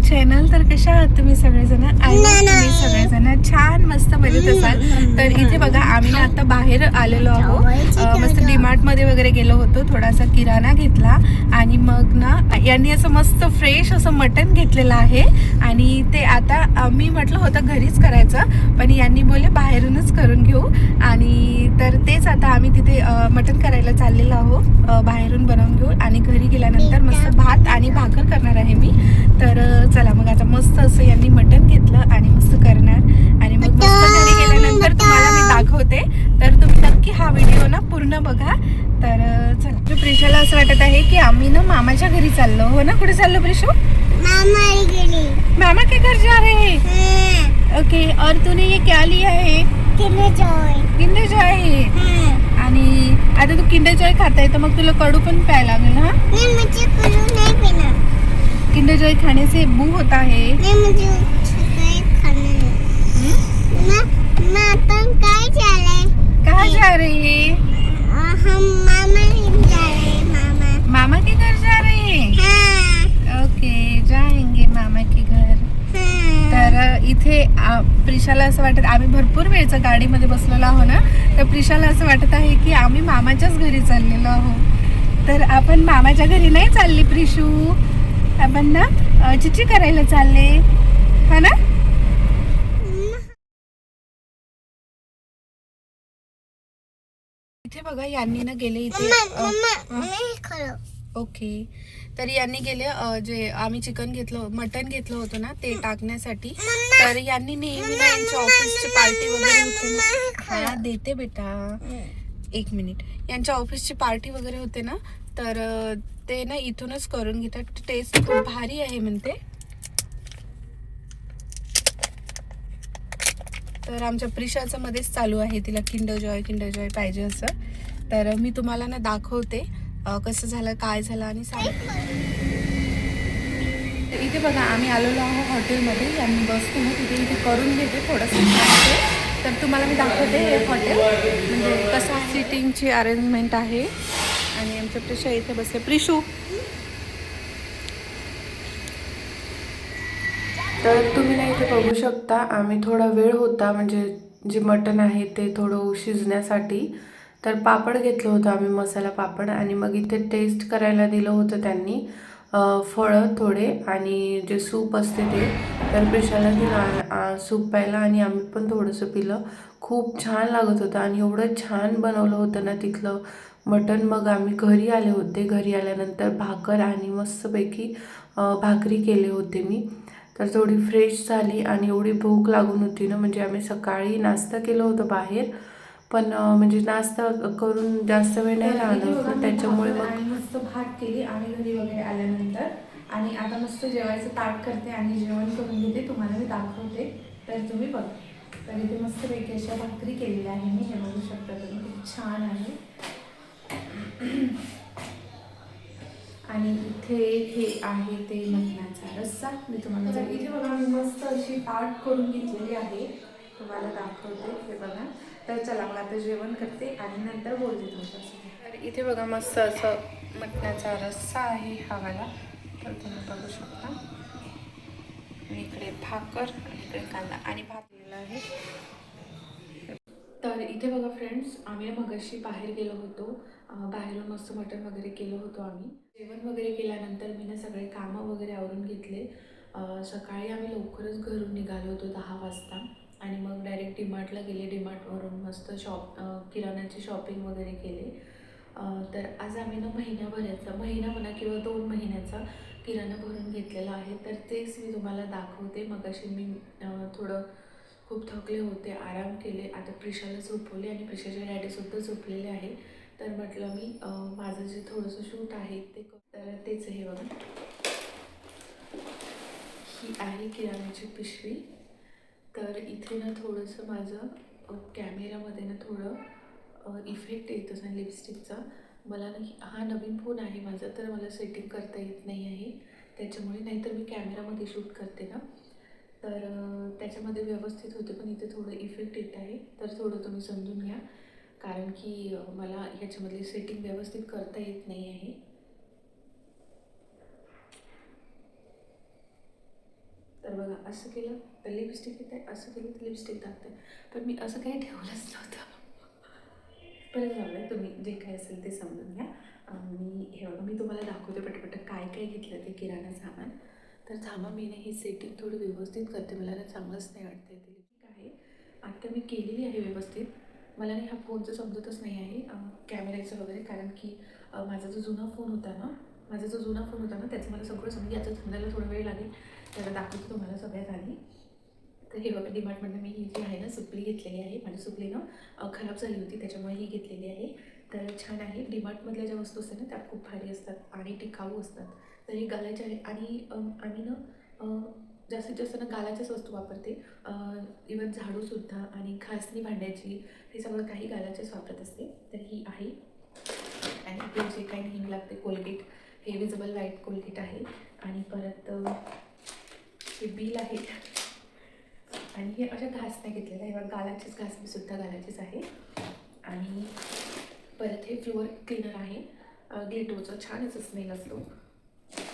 Channel. तर कशा आहात तुम्ही सगळेजण? आय होप तुम्ही सगळेजण छान मस्त मजेत असाल. तर इथे बघा आम्ही ना आता बाहेर आलेलो आहोत. मस्त डीमार्ट मध्ये वगैरे गेलो होतो, थोडासा किराणा घेतला आणि मग ना यांनी असं मस्त फ्रेश असं मटण घेतलेलं आहे. आणि ते आता मी म्हटलं होतं घरीच करायचं, पण यांनी बोलले बाहेरूनच करून घेऊ. आणि तर तेच आता आम्ही तिथे मटण करायला चाललेलो आहोत. बाहेरून बनवून घेऊ आणि घरी गेल्यानंतर मस्त भात आणि भाकर करणार आहे मी. तर चला मग आता मस्त असं यांनी मटण घेतलं आणि मस्त करणार आणि मग मस्त घरी गेल्यानंतर तुम्हाला मी दाखवते. तर तुम्ही नक्की हा व्हिडिओ ना पूर्ण बघा. तर चला, प्रिशाला असं वाटत आहे की आम्ही ना मामाच्या घरी चाललो. हो ना, कुठे चाललो प्रिशू? मामा के घर जा रहे हैं. ओके, और तूने ये क्या लिया है? किंडर जॉय है. आणि आता तू किंडर जॉय खाता है तर मग तुला कडू पण प्यायला लागेल. हा, मुझे कडू नहीं पीना. किंडर जॉय खाने से बू होता है. नहीं, मुझे खाना है. अपन कहाँ जा रहे हैं? हम मामा के जा रहे हैं. मामा के घर जा रहे हैं. हाँ. ओके, जाएंगे मामा के घर. तर इथे प्रिशाला असं वाटत, आम्ही भरपूर वेळचं गाडीमध्ये बसलेलो आहो ना, तर प्रिशाला असं वाटत आहे की आम्ही मामाच्याच घरी चाललेलो आहोत. तर आपण मामाच्या घरी नाही चालली प्रिशू, आपण ना चिची करायला चालले. हा ना. इथे बघा यांनी ना गेले इथे. ओके, तर यांनी गेले जे आम्ही चिकन घेतलं, मटन घेतलं होतं ना, ते टाकण्यासाठी. तर यांनी नेहमी ना यांच्या ऑफिसची पार्टी वगैरे होते ना. हा देते बेटा, एक मिनिट. यांच्या ऑफिसची पार्टी वगैरे होते ना, तर ते ना इथूनच करून घेतात. टेस्ट खूप भारी आहे म्हणते. तर आमच्या प्रिशाचं मध्येच चालू आहे, तिला किंडर जॉय पाहिजे असं. तर मी तुम्हाला ना दाखवते कसं झालं, काय झालं आणि सांगते. इथे बघा आम्ही आलेलो आहोत हॉटेलमध्ये. यांनी बसतो ना तिथे, इथे करून घेते थोडंसं. तर तुम्हाला मी दाखवते हे हॉटेल म्हणजे कसं सिटिंगची अरेंजमेंट आहे. आणि आमच्या प्रिशा इथे बसते. प्रिशू, तर तुम्ही ना इथे बघू शकता, आम्ही थोडा वेळ होता म्हणजे जे मटण आहे ते थोडं शिजण्यासाठी. तर पापड घेतलं होतं आम्ही, मसाला पापड. आणि मग इथे टेस्ट करायला दिलं होतं त्यांनी फळं थोडे आणि जे सूप असते ते. तर प्रिशाला दिलं सूप प्यायला आणि आम्ही पण थोडंसं पिलं. खूप छान लागत होतं आणि एवढं छान बनवलं होतं ना तिथलं मटण. मग आम्ही घरी आले होते. घरी आल्यानंतर भाकर आणि मस्तपैकी भाकरी केले होते मी. तर थोडी फ्रेश झाली आणि एवढी भूक लागून होती ना, म्हणजे आम्ही सकाळी नाश्ता केलं होतं बाहेर, पण म्हणजे नाश्ता करून जास्त वेळ नाही राहिलं होतं, त्याच्यामुळे मग मस्त भात केली आम्ही घरी वगैरे आल्यानंतर. आणि आता मस्त जेवायचं ताट करते आणि जेवण करून घेते, तुम्हाला मी दाखवते. तर तुम्ही बघा. तर इथे मस्तपैकी अशा भाकरी केलेल्या आहे मी, हे बघू शकता तुम्ही, खूप छान आहे. आणि इथे हे आहे ते मटणाचा रस्सा. मी तुम्हाला जर इथे बघा मी मस्त अशी ताट करून घेतलेली आहे, तुम्हाला दाखवते. हे बघा. तर चला मग आता जेवण करते आणि नंतर बोलते तुमच्यासोबत. तर इथे बघा मस्त असं मटणाचा रस्सा आहे हा वाला, तर तुम्ही बघू शकता. इकडे भाकर आणि इकडे कांदा आणि भात दिलेला आहे. तर इथे बघा फ्रेंड्स, आम्ही मगाशी बाहेर गेलो होतो. बाहेरून मस्त मटण वगैरे केलं होतं आम्ही. जेवण वगैरे केल्यानंतर मी ना सगळे कामं वगैरे आवरून घेतले. सकाळी आम्ही लवकरच घरून निघालो होतो 10 वाजता आणि मग डायरेक्ट डीमार्टला गेले. डीमार्टवरून मस्त किराण्याची शॉपिंग वगैरे केले. तर आज आम्ही ना महिना म्हणा किंवा 2 महिन्याचा किराणा भरून घेतलेला आहे. तर तेच मी तुम्हाला दाखवते. मगाशी मी थोडं खूप थकले होते, आराम केले. आता प्रिशाला झोपवले आणि प्रिशाचे डॅडीसुद्धा झोपलेले आहे. तर म्हटलं मी माझं जे थोडंसं शूट आहे ते तर तेच हे बघा, ही आहे किराण्याची पिशवी. तर इथे ना थोडंसं माझं कॅमेरामध्ये ना थोडं इफेक्ट येत असं लिपस्टिकचा. मला ना हा नवीन फोन आहे माझा, तर मला सेटिंग करता येत नाही आहे त्याच्यामुळे. नाहीतर मी कॅमेरामध्ये शूट करते ना, तर त्याच्यामध्ये व्यवस्थित होते, पण इथे थोडं इफेक्ट येत आहे. तर थोडं तुम्ही समजून घ्या, कारण की मला ह्याच्यामधली सेटिंग व्यवस्थित करता येत नाही आहे. बघा असं केलं तर लिपस्टिक येते, असं केलं तर लिपस्टिक टाकते, पण मी असं काही ठेवलंच नव्हतं. परत जाऊया, तुम्ही जे काही असेल ते समजून घ्या. हे बघा मी तुम्हाला दाखवते पटपट काय काय घेतलं ते किराणा सामान. तर थांबा मी ना ही सेटिंग थोडी व्यवस्थित करते, मला ना चांगलंच नाही वाटतं ते. ठीक आहे, आता मी केलेली आहे व्यवस्थित. मला नाही ह्या फोनचं समजतच नाही आहे कॅमेऱ्याचं वगैरे, कारण की माझा जो जुना फोन होता ना त्याचं मला सगळं समजून याचं समजायला थोडा वेळ लागेल. त्याला दाखवते तुम्हाला सगळ्यात आधी. तर हे बघा डीमार्टमधनं मी ही जी आहे ना सुपली घेतलेली आहे. माझी सुपली ना खराब झाली होती, त्याच्यामुळे ही घेतलेली आहे. तर छान आहे. डीमार्टमधल्या ज्या वस्तू असतात ना त्या खूप भारी असतात आणि टिकाऊ असतात. तर हे घालायचे आहे आणि आम्ही ना जास्तीत जास्त ना गालाच्याच वस्तू वापरते. इवन झाडूसुद्धा आणि घासणी भांड्याची हे सगळं काही गालाचेच वापरत असते. तर ही आहे आणि आपलं जे काही नेहमी लागते कोलगेट, हे विजिबल व्हाईट कोलगेट आहे. आणि परत हे बिल आहे आणि हे अशा घासण्या घेतलेल्या आहे. गालाचीच घासणीसुद्धा गालाचीच आहे. आणि परत हे फ्लोअर क्लीनर आहे ग्लिटोचं, छान असं स्मेल असतो.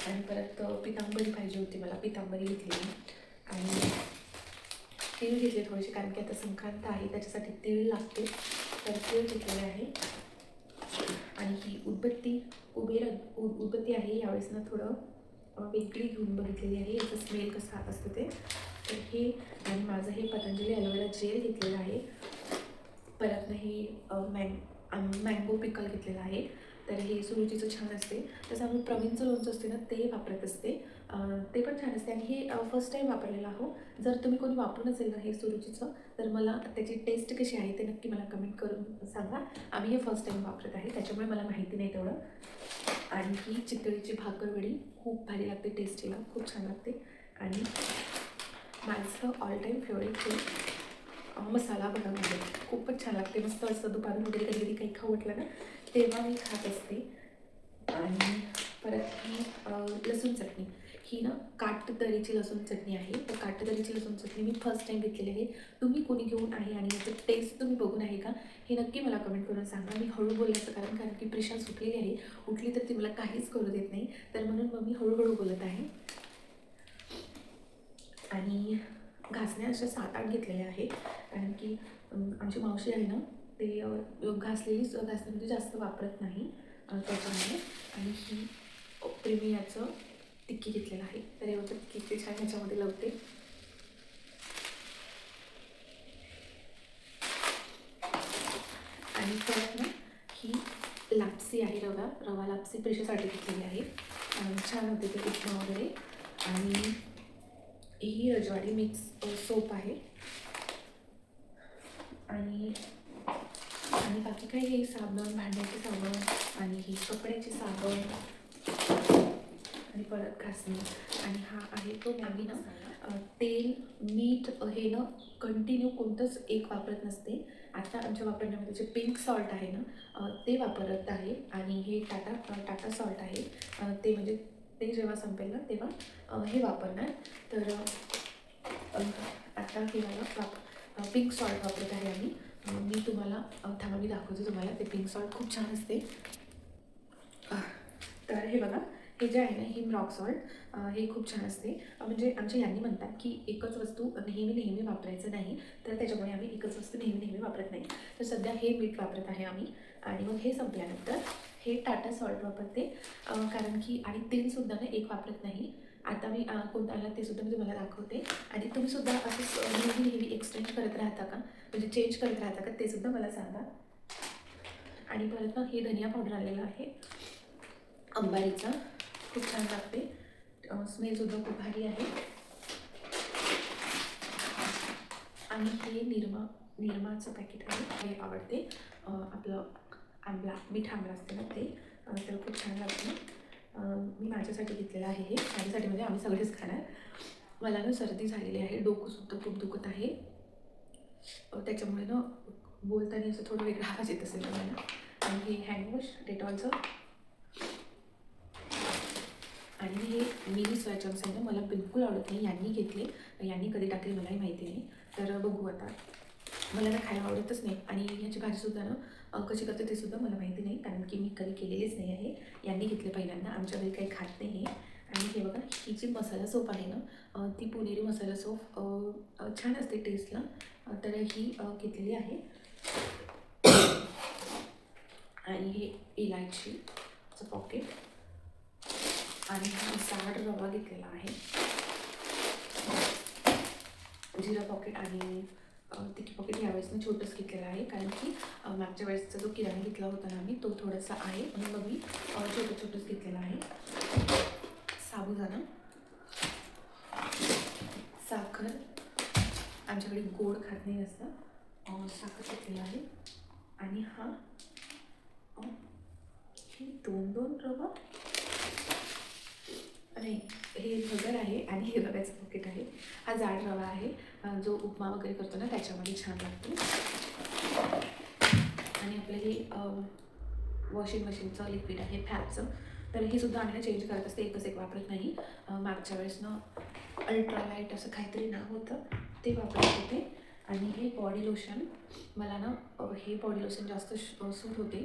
आणि परत पितांबरी पाहिजे होती मला, पितांबरी घेतलेली. आणि तीळ घेतले थोडेसे, कारण की आता संक्रांत आहे त्याच्यासाठी तीळ लागते, तर तीळ घेतलेले आहे. आणि ही उदबत्ती उदबत्ती आहे. यावेळेस ना थोडं वेगळी घेऊन बघितलेली आहे, याचा स्मेल कसा असतो ते. तर हे आणि माझं हे पतंजली ॲलोवेरा जेल घेतलेलं आहे. परत हे मँगो पिकल घेतलेलं आहे. तर हे सुरुचीचं छान असते. तसं आम्ही प्रवीणचं लोणचं असते ना ते वापरत असते, ते पण छान असते. आणि हे फर्स्ट टाईम वापरलेलं आहो. जर तुम्ही कोणी वापरून असेल ना हे सुरुचीचं, तर मला त्याची टेस्ट कशी आहे ते नक्की मला कमेंट करून सांगा. आम्ही हे फर्स्ट टाईम वापरत आहे, त्याच्यामुळे मला माहिती नाही तेवढं. आणि ही चितळीची भाकरवडी खूप भारी लागते, टेस्टीला खूप छान लागते. आणि माझं ऑल टाईम फेवरेट हे मसाला बनवणे खूपच छान लागते, मस्त असं दुपारून वगैरे कधी कधी काही खाऊ वाटलं ना तेव्हा मी खात असते. आणि परत ही लसूण चटणी, ही ना काटदरीची लसूण चटणी आहे. तर काटदरीची लसूण चटणी मी फर्स्ट टाईम घेतलेली आहे. तुम्ही कोणी घेऊन आहे आणि याचं टेस्ट तुम्ही बघून आहे का हे नक्की मला कमेंट करून सांगा. मी हळू बोलण्याचं कारण की प्रिशा सुटलेली आहे, उठली तर ती मला काहीच करू देत नाही, तर म्हणून मग मी हळूहळू बोलत आहे. आणि घासण्या अशा 7-8 घेतलेल्या आहे, कारण की आमची मावशी आहे ना ते घासलेलीच घासण्यामध्ये जास्त वापरत नाही त्याच्यामुळे. आणि ही प्रेमियाचं टिक्की घेतलेलं आहे. तर हे होतं किती छान ह्याच्यामध्ये लावते. आणि परत ना ही लापसी आहे, रवा लापसी प्रेशरसाठी घेतलेली आहे. छान होते ते उपमा वगैरे. आणि ही रजवाडी मिक्स सोप आहे. आणि बाकी काही हे साबण, भांड्याचे साबण आणि ही कपड्याची साबण आणि परत घासणी. आणि हा आहे तो मॅगी ना तेल मीठ हे ना कंटिन्यू कोणतंच एक वापरत नसते. आता आमच्या वापरण्यामध्ये जे पिंक सॉल्ट आहे ना ते वापरत आहे. आणि हे टाटा सॉल्ट आहे, ते म्हणजे ते जेव्हा संपेल ना तेव्हा हे वापरणार. तर आता हे मला पिंक सॉल्ट वापरत आहे आम्ही. मी तुम्हाला थांबा मी दाखवते तुम्हाला, ते पिंक सॉल्ट खूप छान असते. तर हे बघा, हे जे आहे ना हिम रॉक सॉल्ट हे खूप छान असते. म्हणजे आमच्या यांनी म्हणतात की एकच वस्तू नेहमी वापरायचं नाही, तर त्याच्यामुळे आम्ही एकच वस्तू नेहमी वापरत नाही. तर सध्या हे मीठ वापरत आहे आम्ही. आणि मग हे संपल्यानंतर हे टाटा सॉल्ट वापरते, कारण की आणि तेलसुद्धा ना एक वापरत नाही. आता मी कोणतं आलं ते सुद्धा मी तुम्हाला दाखवते. आणि तुम्हीसुद्धा असंच नेहमी एक्सचेंज करत राहता का, म्हणजे चेंज करत राहता का ते सुद्धा मला सांगा. आणि परत ना हे धनिया पावडर आलेलं आहे अंबारीचा, खूप छान लागते, स्मेलसुद्धा खूप भारी आहे. आणि हे निरमाचं पॅकेट आहे, हे आवडते. आपलं मीठ आंबला असते ना ते, तर खूप छान लागते. मी माझ्यासाठी घेतलेलं आहे, हे माझ्यासाठी म्हणजे आम्ही सगळेच खाणार. मला ना सर्दी झालेली आहे, डोकंसुद्धा खूप दुखत आहे, त्याच्यामुळे ना बोलताना असं थोडं वेगळा आवाज येत असेल मला. आणि हे हँडवॉश डेटॉलचं. आणि हे मिनी सोया चंक्स आहे ना मला बिलकुल आवडत नाही, यांनी घेतले, यांनी कधी टाकले मलाही माहिती नाही. तर बघू आता, मला ना खायला आवडतच नाही. आणि ह्याची भाजीसुद्धा ना कशी करते ते सुद्धा मला माहिती नाही, कारण की मी कधी केलेलीच नाही आहे. यांनी घेतले पहिल्यांदा, आमच्या घरी काही खात नाही हे. आणि हे बघा, ही जी मसाला सोप आहे ना, ती पुणेरी मसाला सोप छान असते टेस्टला, तर ही घेतलेली आहे. आणि हे इलायचीचं पॉकेट आणि हा जाड रवा घेतलेला आहे, जिरा पॉकेट आणि तिखी पॉकेट यावेळेस मी छोटंच घेतलेलं आहे, कारण की मागच्या वेळेसचा जो किराणा घेतला होता ना मी, तो थोडासा आहे म्हणून मग मी छोटंच घेतलेलं आहे. साबुदाणा, साखर, आमच्याकडे गोड खात नाही असतं, साखर घेतलेलं आहे. आणि हा हे दोन रवा, नाही हे भगर आहे आणि हे रव्याचं पॉकेट आहे. हा जाड रवा आहे, जो उपमा वगैरे करतो ना त्याच्यामध्ये छान लागतो. आणि आपलं हे वॉशिंग मशीनचं लिक्विड आहे फॅबचं, तर हे सुद्धा आम्ही ना चेंज करत असते, एकच एक वापरत नाही. मागच्या वेळेस ना अल्ट्रालाईट असं काहीतरी नाव होतं, ते वापरत होते. आणि हे बॉडी लोशन, मला ना हे बॉडी लोशन जास्त सूट होते.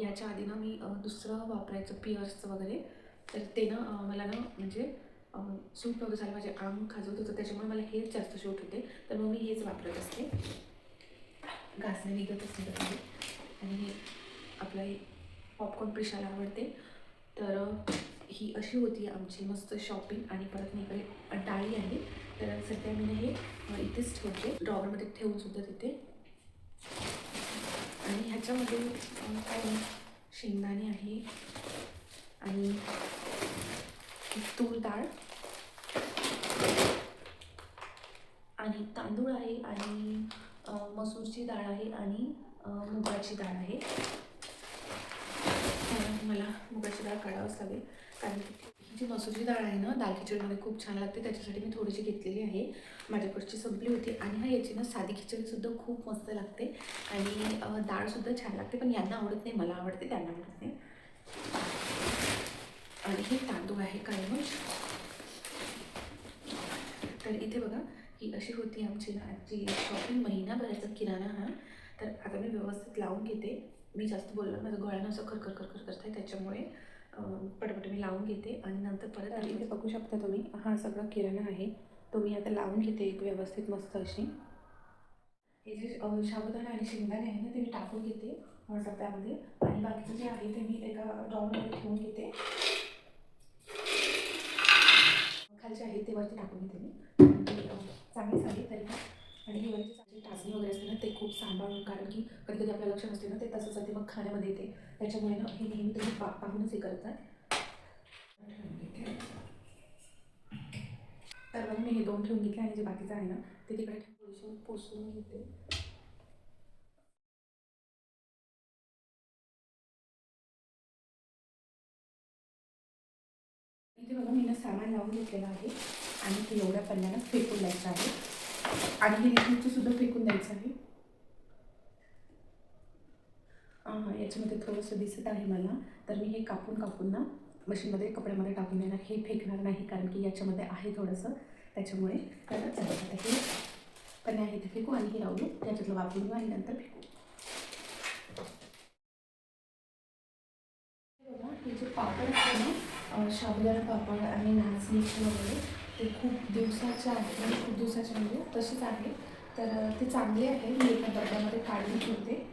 याच्या आधी ना मी दुसरं वापरायचं पिअर्सचं वगैरे, तर ते ना मला ना म्हणजे सूट नव्हतं झालं, माझे अंग खाजवत होतं, त्याच्यामुळे मला हेच जास्त सूट होते, तर मग मी हेच वापरत असते. घासणे निघतच निघत आहे. आणि हे आपलं हे पॉपकॉर्न प्रिशाला आवडते, तर ही अशी होती आमची मस्त शॉपिंग. आणि परत मी इकडे डाळी आहे, तर सध्या मी हे इथेच ठेवते, ड्रॉवरमध्ये ठेवून सुद्धा तिथे. आणि ह्याच्यामध्ये काय शेंगदाणे आहे आणि तूर डाळ आणि तांदूळ आहे आणि मसूरची डाळ आहे आणि मुगाची डाळ आहे. मला मुगाची डाळ काढावंच लागेल, कारण की ही जी मसूरची डाळ आहे ना दाल खिचडीमध्ये खूप छान लागते, त्याच्यासाठी मी थोडीशी घेतलेली आहे. माझ्याकडची संपली होती. आणि हा याची ना साधी खिचडीसुद्धा खूप मस्त लागते आणि डाळसुद्धा छान लागते, पण यांना आवडत नाही, मला आवडते, त्यांना आवडत नाही. आणि हे तांदूळ आहे कायमच. तर इथे बघा, ही अशी होती आमची ना आजची शॉपिंग, महिनाभराचा किराणा हा. तर आता मी व्यवस्थित लावून घेते. मी जास्त बोललं, माझं गळ्यानं असं खरखर करत आहे, त्याच्यामुळे पटपट मी लावून घेते आणि नंतर परत. इथे बघू शकता तुम्ही, हा सगळा किराणा आहे, तो मी आता लावून घेते एक व्यवस्थित मस्त अशी. हे जे साबुदाणा आणि शेंगदाणे आहे ना, ते मी टाकून घेते डब्यामध्ये, आणि बाकीचं जे आहे ते मी एका ड्रॉवरमध्ये ठेवून घेते. खालचे आहे ते वरती टाकून घेते मी, चांगलीच आहे तरी. आणि ही वरची चांगली टाचणी वगैरे असते ना, ते खूप सांभाळून, कारण की कधी कधी आपलं लक्ष नसते ना, ते तसंच ते मग खाण्यामध्ये येते, त्याच्यामुळे ना हे नेहमी तुम्ही पाहूनच हे करतात. तर मग मी हे 2 ठेवून घेतले आणि जे बाकीचं आहे ना ते तिकडे थोडीशी पुसून घेते. इथे बघा, मी ना सामान लावून घेतलेलं आहे आणि ते एवढ्या पल्ल्यानं फेकून द्यायचं आहे, आणि हे लिक्विडचं सुद्धा फेकून द्यायचं आहे. याच्यामध्ये थोडंसं दिसत आहे मला, तर मी हे कापून ना मशीनमध्ये कपड्यामध्ये टाकून देणार, हे फेकणार नाही, कारण की याच्यामध्ये आहे थोडंसं, त्याच्यामुळे करत चालतं. आता हे पण आहे ते फेकू आणि हे राहू याच्यातलं वापरून घेऊ आणि नंतर फेकू. बघा, हे जे पापड असते ना, साबुदाणा पापड आणि नाचणीचे वगैरे, ते खूप दिवसाचे आहे, खूप दिवसाचे म्हणजे तसेच आहे, तर ते चांगले आहे. मी एका डब्यामध्ये काढून ठेवते.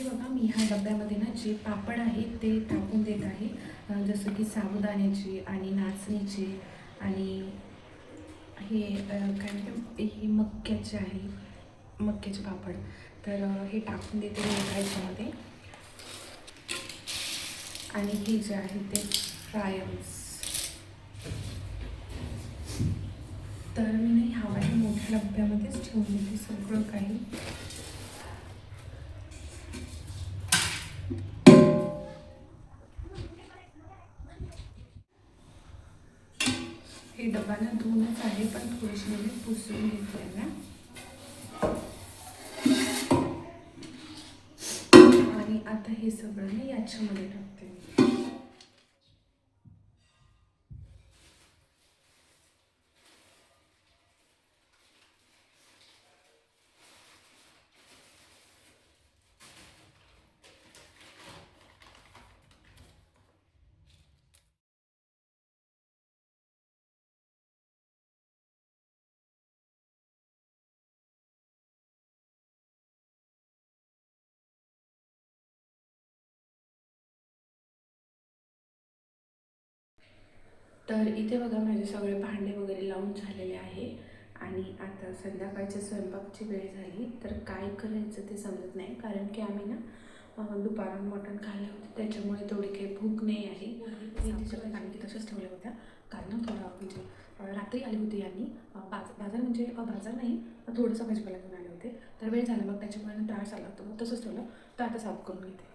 बघा, मी ह्या डब्यामध्ये ना जे पापड आहे ते टाकून देत आहे, जसं की साबुदाण्याचे आणि नाचणीचे आणि हे काय म्हणते, हे मक्याचे आहे, मक्याचे पापड, तर हे टाकून देते मी एका ह्याच्यामध्ये. आणि हे जे आहे ते फ्रायम्स, तर मी नाही ह्या मोठ्या डब्यामध्येच ठेवून देते सगळं काही. हे डब्याला धुवूनच आहे, पण थोडीशी मी पुसून घेतले ना. आणि आता हे सगळं मी याच्यामध्ये टाकते. तर इथे बघा माझे सगळे भांडे वगैरे लावून झालेले आहे आणि आता संध्याकाळच्या स्वयंपाकची वेळ झाली. तर काय करायचं ते समजत नाही, कारण की आम्ही ना दुपारून मटण खाल्ले होते, त्याच्यामुळे तेवढी काही भूक नाही आहे. आम्ही ती तसंच ठेवल्या होत्या, कारण थोडं म्हणजे रात्री आली होती यांनी बाजार म्हणजे बाजार नाही, थोडंसं भाजीपाला घेऊन आले होते. तर वेळ झाला, मग त्याच्यामुळे त्रास आला होता, मग तसंच ठेवलं. तर आता साफ करून घेते.